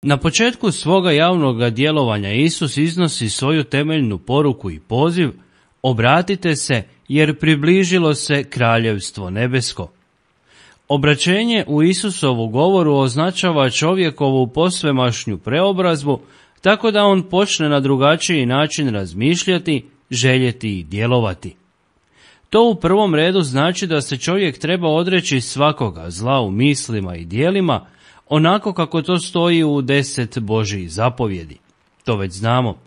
Na početku svoga javnog djelovanja Isus iznosi svoju temeljnu poruku i poziv: obratite se, jer približilo se kraljevstvo nebesko. Obraćenje u Isusovu govoru označava čovjekovu posvemašnju preobrazbu, tako da on počne na drugačiji način razmišljati, željeti i djelovati. To u prvom redu znači da se čovjek treba odreći svakoga zla u mislima i djelima, onako kako to stoji u 10 Božjih zapovjedi. To već znamo.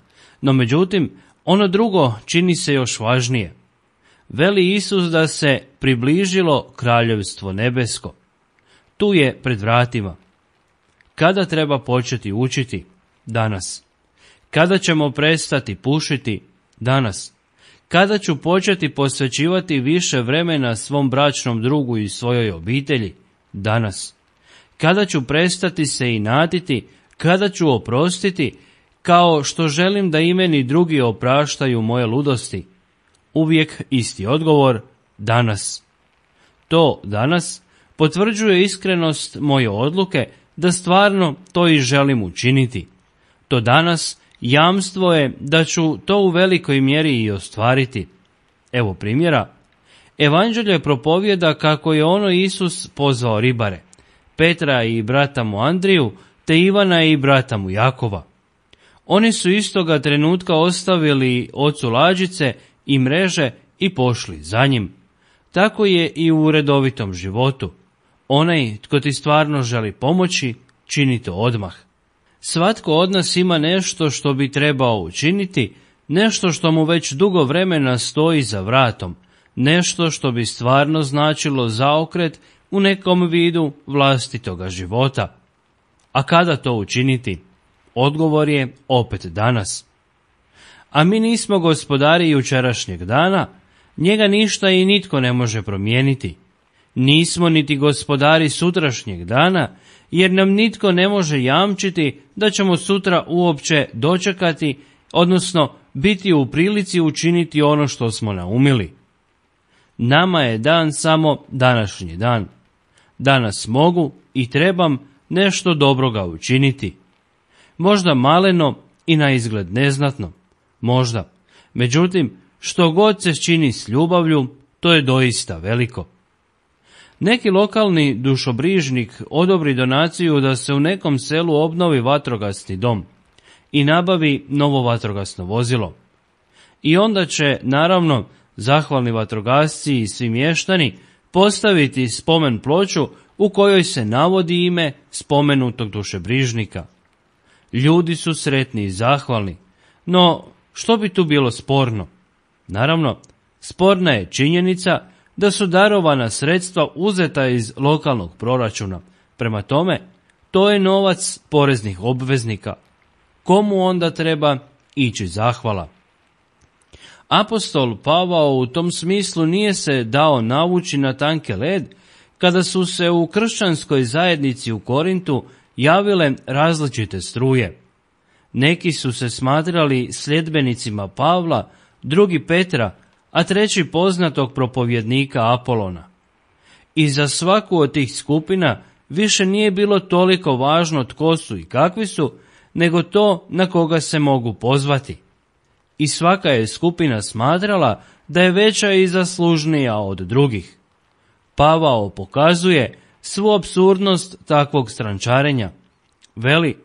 No međutim, ono drugo čini se još važnije. Veli Isus da se približilo kraljevstvo nebesko. Tu je pred vratima. Kada treba početi učiti? Danas. Kada ćemo prestati pušiti? Danas. Kada ću početi posvećivati više vremena svom bračnom drugu i svojoj obitelji? Danas. Kada ću prestati se inatiti? Kada ću oprostiti, kao što želim da i meni drugi opraštaju moje ludosti? Uvijek isti odgovor: danas. To danas potvrđuje iskrenost moje odluke da stvarno to i želim učiniti. To danas jamstvo je da ću to u velikoj mjeri i ostvariti. Evo primjera. Evanđelje propovjeda kako je ono Isus pozvao ribare, Petra i brata mu Andriju, te Ivana i brata mu Jakova. Oni su istoga trenutka ostavili ocu lađice i mreže i pošli za njim. Tako je i u redovitom životu. Onaj tko ti stvarno želi pomoći, čini to odmah. Svatko od nas ima nešto što bi trebao učiniti, nešto što mu već dugo vremena stoji za vratom, nešto što bi stvarno značilo zaokret u nekom vidu vlastitoga života. A kada to učiniti? Odgovor je opet danas. A mi nismo gospodari jučerašnjeg dana, njega ništa i nitko ne može promijeniti. Nismo niti gospodari sutrašnjeg dana, jer nam nitko ne može jamčiti da ćemo sutra uopće dočekati, odnosno biti u prilici učiniti ono što smo naumili. Nama je dan samo današnji dan. Danas mogu i trebam nešto dobroga učiniti. Možda maleno i na izgled neznatno. Možda. Međutim, što god se čini s ljubavlju, to je doista veliko. Neki lokalni dušobrižnik odobri donaciju da se u nekom selu obnovi vatrogasni dom i nabavi novo vatrogasno vozilo. I onda će, naravno, zahvalni vatrogasci i svi mještani postaviti spomen ploču u kojoj se navodi ime spomenutog dušobrižnika. Ljudi su sretni i zahvalni, no što bi tu bilo sporno? Naravno, sporna je činjenica da su darovana sredstva uzeta iz lokalnog proračuna. Prema tome, to je novac poreznih obveznika. Komu onda treba ići zahvala? Apostol Pavao u tom smislu nije se dao navući na tanke led kada su se u kršćanskoj zajednici u Korintu javile različite struje. Neki su se smatrali sljedbenicima Pavla, drugi Petra, a treći poznatog propovjednika Apolona. I za svaku od tih skupina više nije bilo toliko važno tko su i kakvi su, nego to na koga se mogu pozvati. I svaka je skupina smatrala da je veća i zaslužnija od drugih. Pavao pokazuje svu apsurdnost takvog strančarenja. Veli: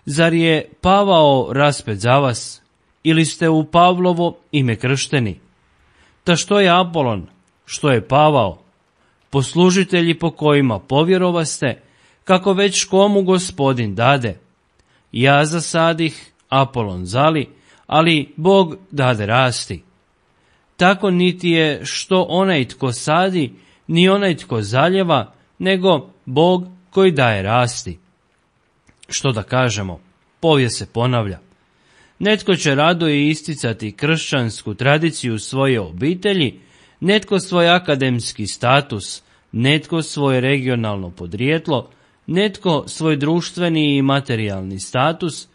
zar je Pavao raspet za vas, ili ste u Pavlovo ime kršteni? Ta što je Apolon, što je Pavao? Poslužitelji po kojima povjerovaste, kako već komu Gospodin dade. Ja zasadih, Apolon zali, ali Bog dade rasti. Tako niti je što onaj tko sadi, ni onaj tko zaljeva, nego Bog koji daje rasti. Što da kažemo, povijest se ponavlja. Netko će rado i isticati kršćansku tradiciju svoje obitelji, netko svoj akademski status, netko svoje regionalno podrijetlo, netko svoj društveni i materijalni status.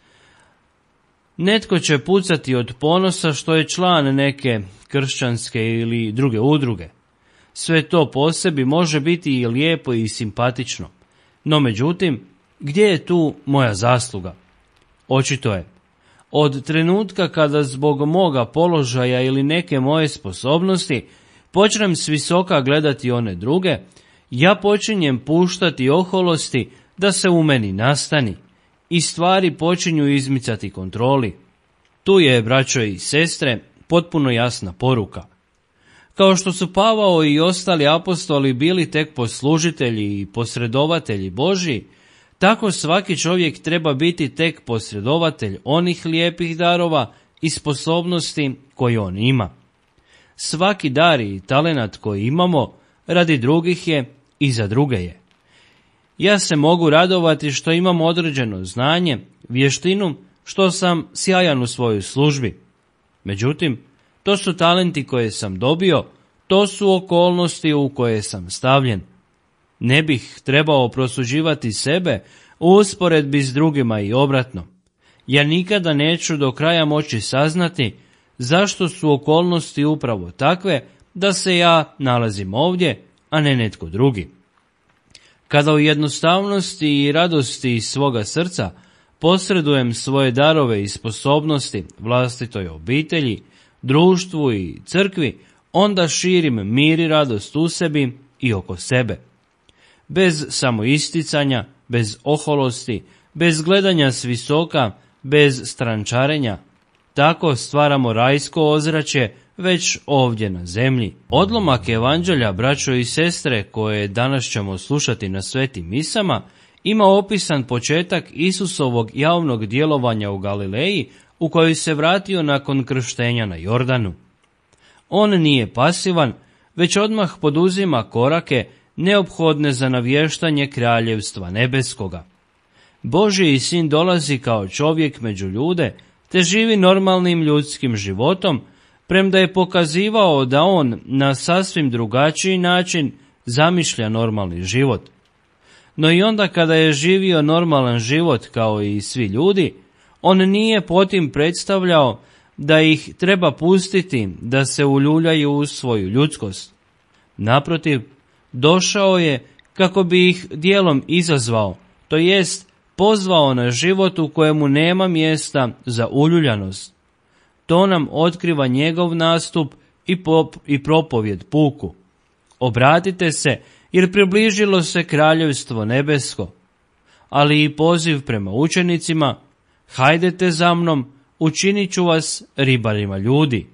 Netko će pucati od ponosa što je član neke kršćanske ili druge udruge. Sve to po sebi može biti i lijepo i simpatično. No međutim, Gdje je tu moja zasluga? Očito je. Od trenutka kada zbog moga položaja ili neke moje sposobnosti počnem s visoka gledati one druge, ja počinjem puštati oholosti da se u meni nastani i stvari počinju izmicati kontroli. Tu je, braćo i sestre, potpuno jasna poruka. Kao što su Pavao i ostali apostoli bili tek poslužitelji i posredovatelji Božji, tako svaki čovjek treba biti tek posredovatelj onih lijepih darova i sposobnosti koje on ima. Svaki dar i talenat koji imamo radi drugih je i za druge je. Ja se mogu radovati što imam određeno znanje, vještinu, što sam sjajan u svojoj službi. Međutim, to su talenti koje sam dobio, to su okolnosti u koje sam stavljen. Ne bih trebao prosuđivati sebe u usporedbi s drugima i obratno. Ja nikada neću do kraja moći saznati zašto su okolnosti upravo takve da se ja nalazim ovdje, a ne netko drugi. Kada u jednostavnosti i radosti iz svoga srca posredujem svoje darove i sposobnosti vlastitoj obitelji, društvu i crkvi, onda širim mir i radost u sebi i oko sebe. Bez samoisticanja, bez oholosti, bez gledanja s visoka, bez strančarenja, tako stvaramo rajsko ozračje već ovdje na zemlji. Odlomak evanđelja, braćo i sestre, koje danas ćemo slušati na svetim misama, ima opisan početak Isusovog javnog djelovanja u Galileji, u kojoj se vratio nakon krštenja na Jordanu. On nije pasivan, već odmah poduzima korake neophodne za navještanje kraljevstva nebeskoga. Božji sin dolazi kao čovjek među ljude, te živi normalnim ljudskim životom, premda je pokazivao da on na sasvim drugačiji način zamišlja normalni život. No i onda kada je živio normalan život kao i svi ljudi, on nije potim predstavljao da ih treba pustiti da se uljuljaju u svoju ljudskost. Naprotiv, došao je kako bi ih dijelom izazvao, to jest pozvao na život u kojemu nema mjesta za uljuljanost. To nam otkriva njegov nastup i propovjed puku. Obratite se, jer približilo se kraljevstvo nebesko. Ali i poziv prema učenicima, hajdete za mnom, učinit ću vas ribarima ljudi.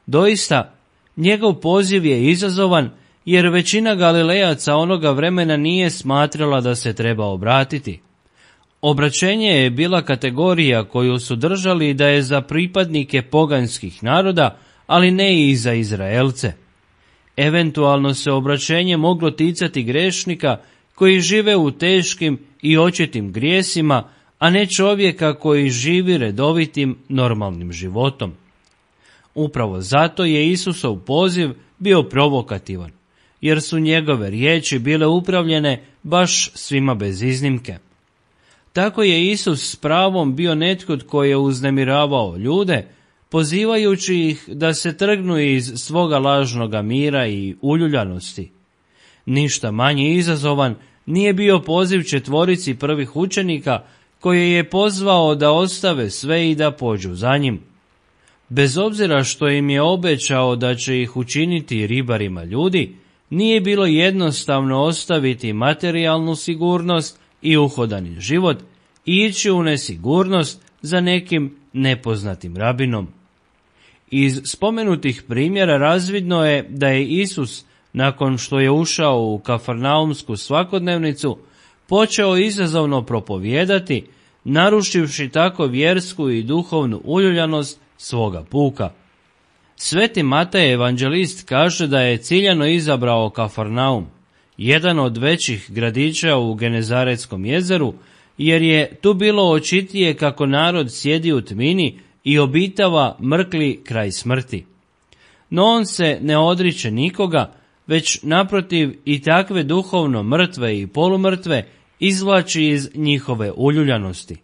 Doista, njegov poziv je izazovan, jer većina Galilejaca onoga vremena nije smatrala da se treba obratiti. Obraćenje je bila kategorija koju su držali da je za pripadnike poganskih naroda, ali ne i za Izraelce. Eventualno se obraćenje moglo ticati grešnika koji žive u teškim i očitim grijesima, a ne čovjeka koji živi redovitim normalnim životom. Upravo zato je Isusov poziv bio provokativan, jer su njegove riječi bile upravljene baš svima bez iznimke. Tako je Isus s pravom bio netko tko je uznemiravao ljude, pozivajući ih da se trgnu iz svoga lažnoga mira i uljuljanosti. Ništa manje izazovan nije bio poziv četvorici prvih učenika, koje je pozvao da ostave sve i da pođu za njim. Bez obzira što im je obećao da će ih učiniti ribarima ljudi, nije bilo jednostavno ostaviti materijalnu sigurnost i uhodani život i ići u nesigurnost za nekim nepoznatim rabinom. Iz spomenutih primjera razvidno je da je Isus, nakon što je ušao u kafarnaumsku svakodnevnicu, počeo izazovno propovijedati, narušivši tako vjersku i duhovnu uljuljanost svoga puka. Sveti Matej evanđelist kaže da je ciljano izabrao Kafarnaum, jedan od većih gradića u Genezaretskom jezeru, jer je tu bilo očitije kako narod sjedi u tmini i obitava mrkli kraj smrti. No on se ne odriče nikoga, već naprotiv i takve duhovno mrtve i polumrtve izvlači iz njihove uljuljanosti.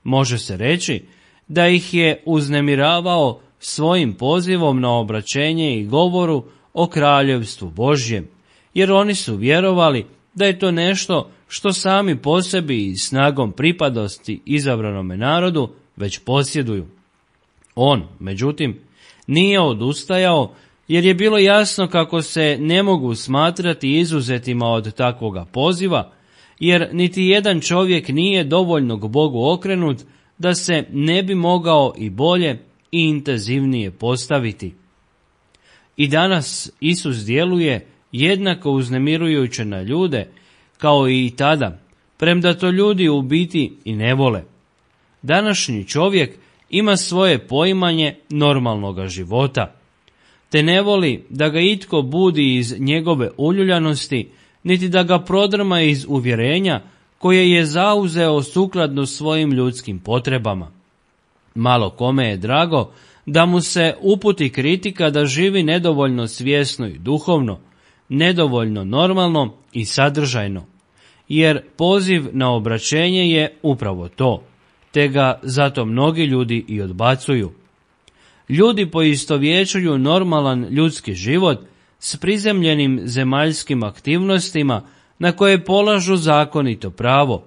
Može se reći da ih je uznemiravao svojim pozivom na obraćenje i govoru o kraljevstvu Božjem, jer oni su vjerovali da je to nešto što sami po sebi i snagom pripadnosti izabranome narodu već posjeduju. On, međutim, nije odustajao jer je bilo jasno kako se ne mogu smatrati izuzetima od takvoga poziva, jer niti jedan čovjek nije dovoljno k Bogu okrenut da se ne bi mogao i bolje i intenzivnije postaviti. I danas Isus djeluje jednako uznemirujuće na ljude kao i tada, premda to ljudi u biti i ne vole. Današnji čovjek ima svoje poimanje normalnoga života, te ne voli da ga itko budi iz njegove uljuljanosti, niti da ga prodrma iz uvjerenja koje je zauzeo sukladno svojim ljudskim potrebama. Malo kome je drago da mu se uputi kritika da živi nedovoljno svjesno i duhovno, nedovoljno normalno i sadržajno, jer poziv na obraćenje je upravo to, te ga zato mnogi ljudi i odbacuju. Ljudi poistovjećuju normalan ljudski život s prizemljenim zemaljskim aktivnostima na koje polažu zakonito pravo,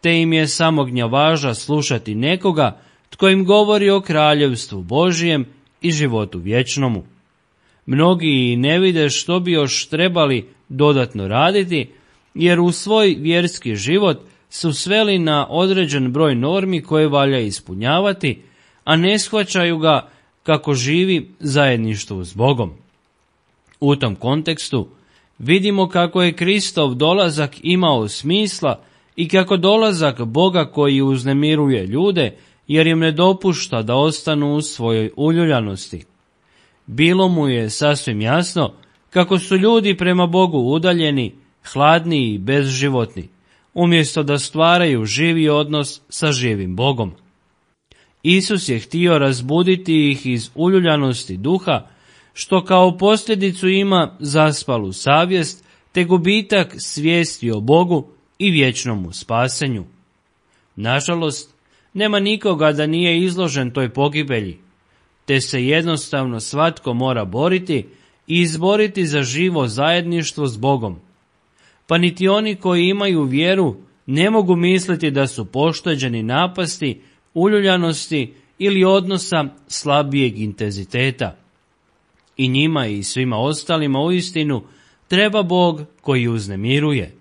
te im je samo gnjavaža slušati nekoga tko im govori o kraljevstvu Božijem i životu vječnomu. Mnogi ne vide što bi još trebali dodatno raditi, jer u svoj vjerski život su sveli na određen broj normi koje valja ispunjavati, a ne shvaćaju ga kako živi zajedništvo s Bogom. U tom kontekstu vidimo kako je Kristov dolazak imao smisla i kako dolazak Boga koji uznemiruje ljude jer im ne dopušta da ostanu u svojoj uljuljanosti. Bilo mu je sasvim jasno kako su ljudi prema Bogu udaljeni, hladni i bezživotni, umjesto da stvaraju živi odnos sa živim Bogom. Isus je htio razbuditi ih iz uljuljanosti duha, što kao posljedicu ima zaspalu savjest te gubitak svijesti o Bogu i vječnomu spasenju. Nažalost, nema nikoga da nije izložen toj pogibelji, te se jednostavno svatko mora boriti i izboriti za živo zajedništvo s Bogom. Pa niti oni koji imaju vjeru ne mogu misliti da su pošteđeni napasti, uljuljanosti ili odnosa slabijeg intenziteta. I njima i svima ostalima uistinu treba Bog koji uznemiruje,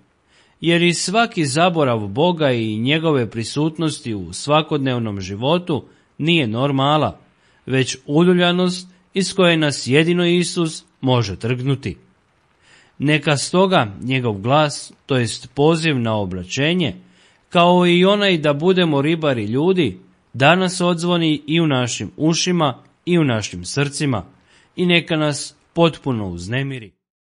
jer i svaki zaborav Boga i njegove prisutnosti u svakodnevnom životu nije normala, već uljuljanost iz koje nas jedino Isus može trgnuti. Neka stoga njegov glas, to jest poziv na obraćenje, kao i onaj da budemo ribari ljudi, danas odzvoni i u našim ušima i u našim srcima, i neka nas potpuno uznemiri.